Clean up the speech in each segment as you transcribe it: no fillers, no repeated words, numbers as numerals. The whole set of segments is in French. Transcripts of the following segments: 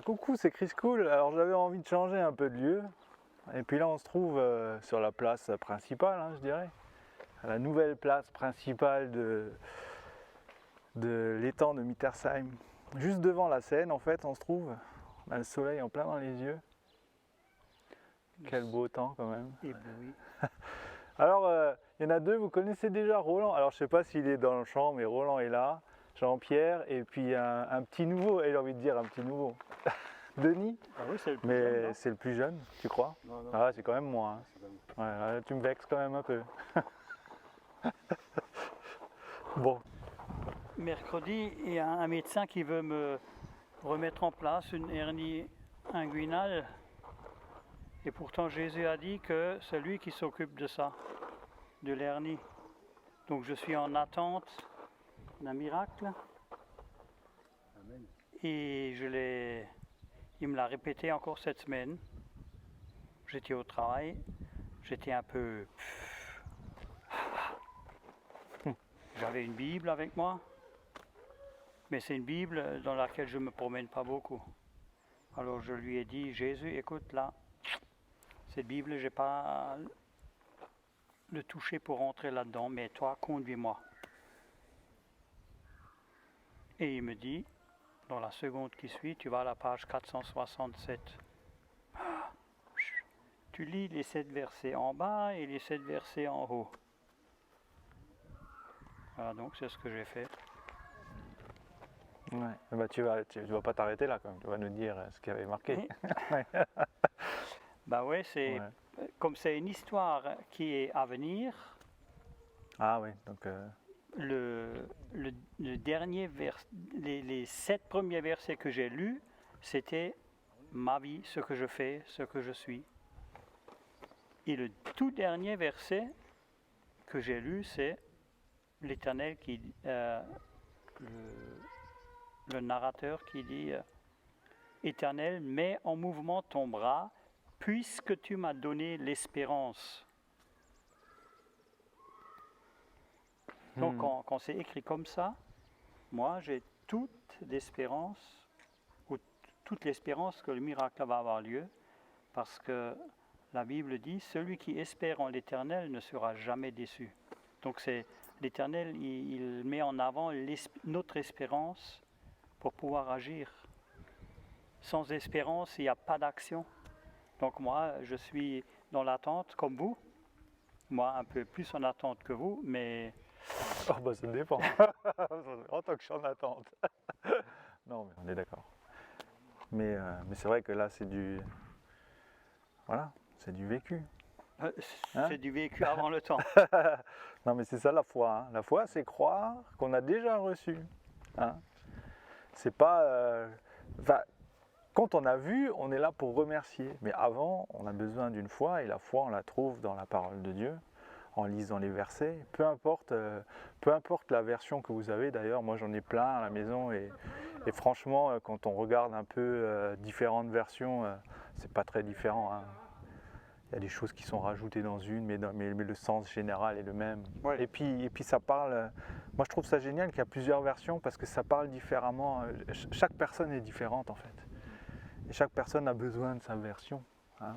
Coucou, c'est Chris Cool. Alors j'avais envie de changer un peu de lieu. Et puis là on se trouve sur la place principale, je dirais. À la nouvelle place principale de l'étang de Mittersheim. Juste devant la Seine en fait on se trouve. On a le soleil en plein dans les yeux. Quel beau temps quand même. Ébloui. Alors il y en a deux, vous connaissez déjà Roland. Alors je sais pas s'il est dans le champ, mais Roland est là. Jean-Pierre et puis un petit nouveau, et j'ai envie de dire un petit nouveau. Denis. Ah oui, c'est le plus Mais jeune, non? c'est le plus jeune, tu crois? Non, non. Ah, c'est quand même moi. C'est comme- Ouais, là, tu me vexes quand même un peu. Bon, Mercredi, il y a un médecin qui veut me remettre en place une hernie inguinale. Et pourtant, Jésus a dit que c'est lui qui s'occupe de ça, de l'hernie. Donc je suis en attente d'un miracle. Amen. Et il me l'a répété encore cette semaine. J'étais au travail, j'étais un peu... J'avais une Bible avec moi, mais c'est une Bible dans laquelle je ne me promène pas beaucoup. Alors je lui ai dit, Jésus, écoute là, cette Bible, je n'ai pas le toucher pour rentrer là-dedans, mais toi, conduis-moi. Et il me dit, dans la seconde qui suit, tu vas à la page 467. Tu lis les 7 versets en bas et les 7 versets en haut. Voilà, donc c'est ce que j'ai fait. ouais. Bah, tu vas pas t'arrêter là quand même, tu vas nous dire ce qu'il y avait marqué. Bah ouais, c'est Ouais. comme c'est une histoire qui est à venir. Ah oui, donc Le dernier les 7 premiers versets que j'ai lus, c'était ma vie, ce que je fais, ce que je suis. Et le tout dernier verset que j'ai lu, c'est l'Éternel qui, le narrateur qui dit Éternel, mets en mouvement ton bras, puisque tu m'as donné l'espérance. Donc quand c'est écrit comme ça, moi j'ai toute l'espérance, ou toute l'espérance que le miracle va avoir lieu, parce que la Bible dit, celui qui espère en l'Éternel ne sera jamais déçu. Donc c'est l'Éternel, il met en avant notre espérance pour pouvoir agir. Sans espérance, il n'y a pas d'action. Donc moi, je suis dans l'attente comme vous, moi un peu plus en attente que vous, mais oh, bah, ça dépend. En tant que je suis en attente. Non, mais on est d'accord. Mais c'est vrai que là, c'est du. Voilà, c'est du vécu. c'est du vécu avant le temps. Non, mais c'est ça la foi. La foi, c'est croire qu'on a déjà reçu. C'est pas. Enfin, quand on a vu, on est là pour remercier. Mais avant, on a besoin d'une foi, et la foi, on la trouve dans la parole de Dieu, en lisant les versets. Peu importe la version que vous avez, d'ailleurs, moi j'en ai plein à la maison, et franchement, quand on regarde un peu différentes versions, c'est pas très différent. Il y a des choses qui sont rajoutées dans une, mais le sens général est le même. Ouais. Et puis ça parle. Moi je trouve ça génial qu'il y a plusieurs versions parce que ça parle différemment. Chaque personne est différente en fait. Et chaque personne a besoin de sa version.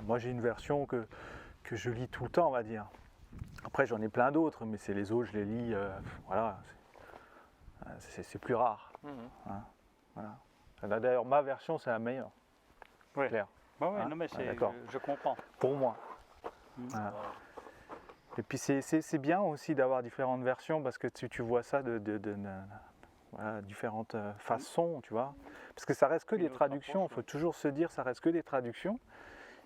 Moi j'ai une version que je lis tout le temps, on va dire. Après j'en ai plein d'autres, mais c'est les autres, je les lis. Voilà, c'est plus rare. Voilà. D'ailleurs ma version c'est la meilleure. Ouais. Claire. Ouais, non mais d'accord. je comprends. Pour moi. Voilà. Et puis c'est bien aussi d'avoir différentes versions parce que tu vois ça voilà, différentes façons, tu vois. Parce que ça reste que des traductions, il faut toujours se dire ça reste que des traductions.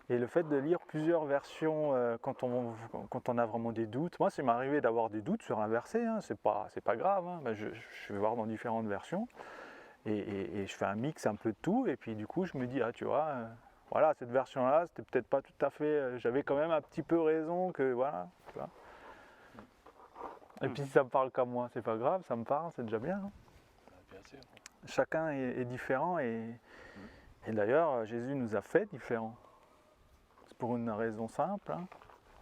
Et le fait de lire plusieurs versions quand on a vraiment des doutes, moi ça m'est arrivé d'avoir des doutes sur un verset, c'est pas grave, ben, je vais voir dans différentes versions et je fais un mix un peu de tout et puis du coup je me dis, tu vois, voilà, cette version-là, c'était peut-être pas tout à fait. J'avais quand même un petit peu raison que voilà. Tu vois. Et puis si ça me parle comme moi, c'est pas grave, ça me parle, c'est déjà bien. Bien sûr. Chacun est différent et d'ailleurs Jésus nous a fait différents. C'est pour une raison simple,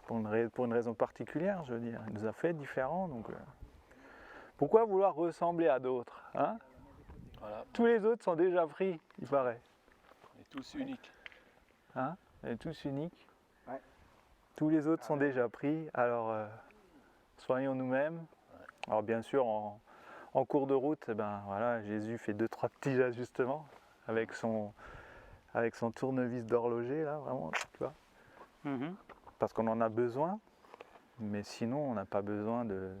pour une raison particulière, je veux dire. Il nous a fait différents, donc pourquoi vouloir ressembler à d'autres, Voilà. Tous les autres sont déjà pris, il paraît. est tous unique. Hein? On est tous uniques. Ouais. Tous les autres sont déjà pris, alors soyons nous-mêmes. Alors bien sûr, en cours de route, eh ben, voilà, Jésus fait 2-3 petits ajustements avec son tournevis d'horloger, là, vraiment, tu vois. Mhm. Parce qu'on en a besoin, mais sinon, on n'a pas besoin de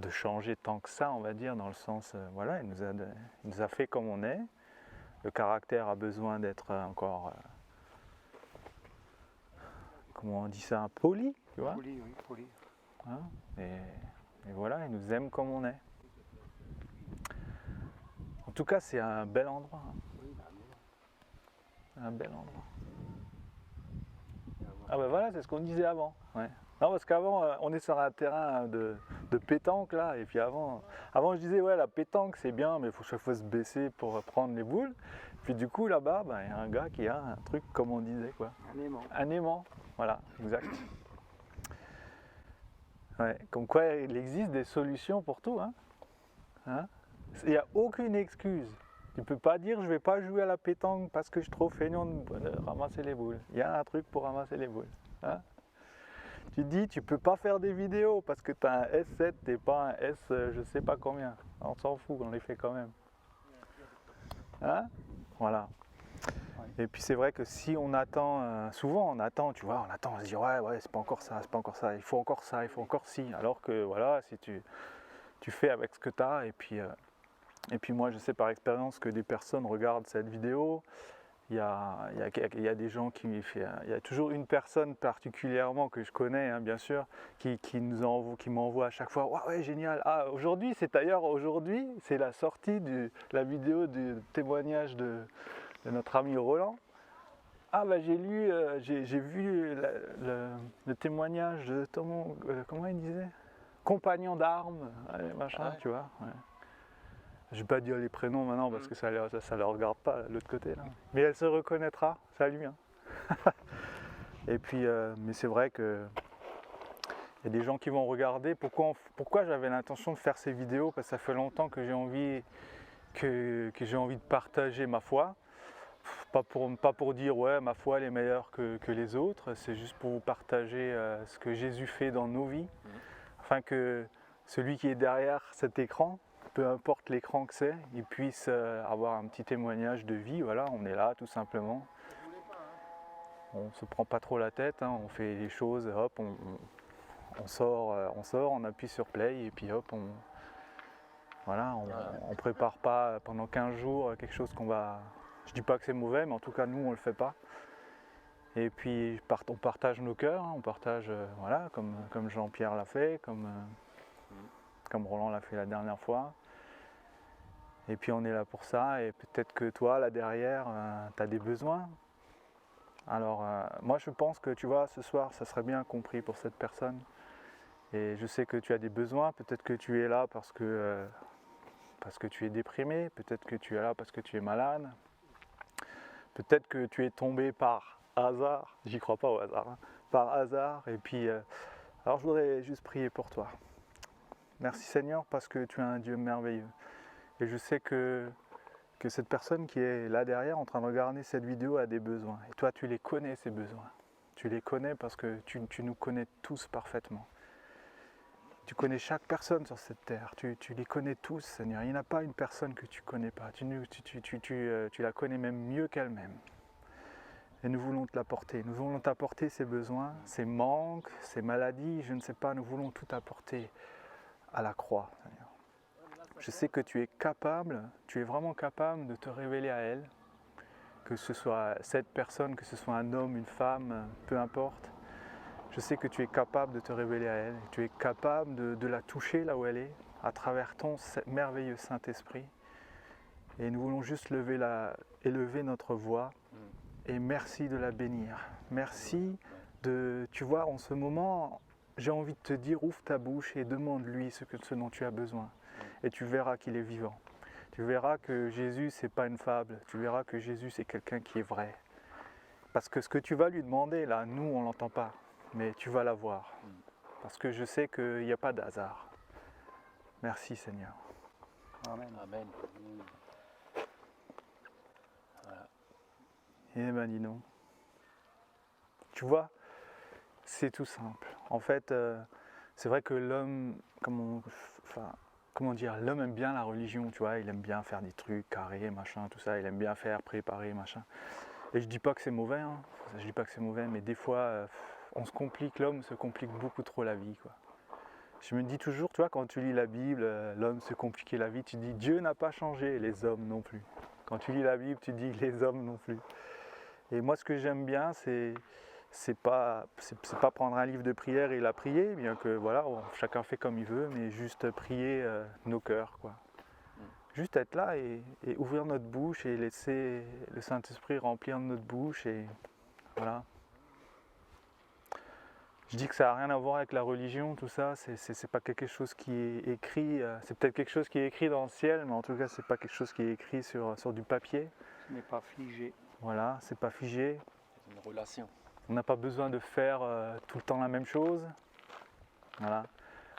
changer tant que ça, on va dire, dans le sens, voilà, il nous a fait comme on est. Le caractère a besoin d'être encore, comment on dit ça, poli, tu vois. Poli, oui, poli. Hein, et voilà, il nous aime comme on est. En tout cas, c'est un bel endroit. Un bel endroit. Ah ben voilà, c'est ce qu'on disait avant. Ouais. Non, parce qu'avant, on est sur un terrain de pétanque là, et puis avant je disais ouais, la pétanque c'est bien, mais il faut chaque fois se baisser pour prendre les boules. Puis du coup là-bas, ben, il y a un gars qui a un truc comme on disait quoi. Un aimant. Un aimant, voilà, exact. Ouais, comme quoi il existe des solutions pour tout. Hein. Il n'y a aucune excuse. Tu ne peux pas dire je ne vais pas jouer à la pétanque parce que je suis trop feignant de ramasser les boules. Il y a un truc pour ramasser les boules. Hein. Tu dis tu ne peux pas faire des vidéos parce que tu as un S7 et pas un S je ne sais pas combien. On s'en fout, on les fait quand même. Hein. Voilà. Et puis c'est vrai que si on attend, souvent on attend, tu vois, on se dit ouais, c'est pas encore ça, il faut encore ça, il faut encore ci. Alors que voilà, si tu fais avec ce que tu as, et puis moi je sais par expérience que des personnes regardent cette vidéo, il y a des gens il y a toujours une personne particulièrement que je connais, hein, bien sûr, qui m'envoie à chaque fois, ouais génial, aujourd'hui c'est la sortie de la vidéo du témoignage de notre ami Roland. J'ai vu le témoignage de Thomas, comment il disait, compagnon d'armes, machin, tu vois. Ouais. Je vais pas dire les prénoms maintenant parce que ça ne regarde pas de l'autre côté là. Mais elle se reconnaîtra, salut. Hein. Et puis, mais c'est vrai que il y a des gens qui vont regarder. Pourquoi j'avais l'intention de faire ces vidéos? Parce que ça fait longtemps que j'ai envie de partager ma foi. Pas pour dire ouais ma foi elle est meilleure que les autres, c'est juste pour vous partager ce que Jésus fait dans nos vies, afin que celui qui est derrière cet écran, peu importe l'écran que c'est, il puisse avoir un petit témoignage de vie. Voilà, on est là tout simplement. On se prend pas trop la tête, hein, on fait les choses, hop, on sort, on appuie sur play et puis hop, on prépare pas pendant 15 jours quelque chose qu'on va... Je dis pas que c'est mauvais, mais en tout cas nous on le fait pas. Et puis on partage nos cœurs, hein, on partage, voilà, comme Jean-Pierre l'a fait, comme Roland l'a fait la dernière fois. Et puis on est là pour ça, et peut-être que toi là derrière, tu as des besoins. Alors moi je pense que tu vois, ce soir ça serait bien compris pour cette personne. Et je sais que tu as des besoins, peut-être que tu es là parce que tu es déprimé, peut-être que tu es là parce que tu es malade. Peut-être que tu es tombé par hasard, j'y crois pas au hasard, hein, par hasard. Et puis, alors je voudrais juste prier pour toi. Merci Seigneur parce que tu es un Dieu merveilleux. Et je sais que cette personne qui est là derrière en train de regarder cette vidéo a des besoins. Et toi tu les connais ces besoins. Tu les connais parce que tu nous connais tous parfaitement. Tu connais chaque personne sur cette terre, tu les connais tous, Seigneur. Il n'y en a pas une personne que tu ne connais pas. Tu la connais même mieux qu'elle-même. Et nous voulons te l'apporter. Nous voulons t'apporter ces besoins, ces manques, ces maladies, je ne sais pas. Nous voulons tout apporter à la croix, Seigneur. Je sais que tu es capable, tu es vraiment capable de te révéler à elle. Que ce soit cette personne, que ce soit un homme, une femme, peu importe. Je sais que tu es capable de te révéler à elle, tu es capable de la toucher là où elle est, à travers ton merveilleux Saint-Esprit. Et nous voulons juste élever notre voix et merci de la bénir. Merci tu vois, en ce moment, j'ai envie de te dire, ouvre ta bouche et demande-lui ce dont tu as besoin. Et tu verras qu'il est vivant. Tu verras que Jésus, c'est pas une fable. Tu verras que Jésus, c'est quelqu'un qui est vrai. Parce que ce que tu vas lui demander, là, nous, on ne l'entend pas. Mais tu vas la voir, parce que je sais qu'il n'y a pas d'hasard. Merci Seigneur. Amen. Amen. Voilà. Eh ben dis donc. Tu vois, c'est tout simple. En fait, c'est vrai que l'homme, comment dire, l'homme aime bien la religion, tu vois, il aime bien faire des trucs carrés, machin, tout ça, il aime bien faire, préparer, machin. Et je dis pas que c'est mauvais, hein. Je dis pas que c'est mauvais, mais des fois, on se complique, l'homme se complique beaucoup trop la vie, quoi. Je me dis toujours, tu vois, quand tu lis la Bible, l'homme se compliquait la vie, tu dis Dieu n'a pas changé, les hommes non plus. Quand tu lis la Bible, tu dis les hommes non plus. Et moi, ce que j'aime bien, c'est pas prendre un livre de prière et la prier, bien que voilà, chacun fait comme il veut, mais juste prier nos cœurs, quoi. Juste être là et ouvrir notre bouche et laisser le Saint-Esprit remplir notre bouche et voilà. Je dis que ça n'a rien à voir avec la religion, tout ça, c'est pas quelque chose qui est écrit, c'est peut-être quelque chose qui est écrit dans le ciel, mais en tout cas c'est pas quelque chose qui est écrit sur du papier. Ce n'est pas figé. Voilà, c'est pas figé. C'est une relation. On n'a pas besoin de faire tout le temps la même chose. Voilà.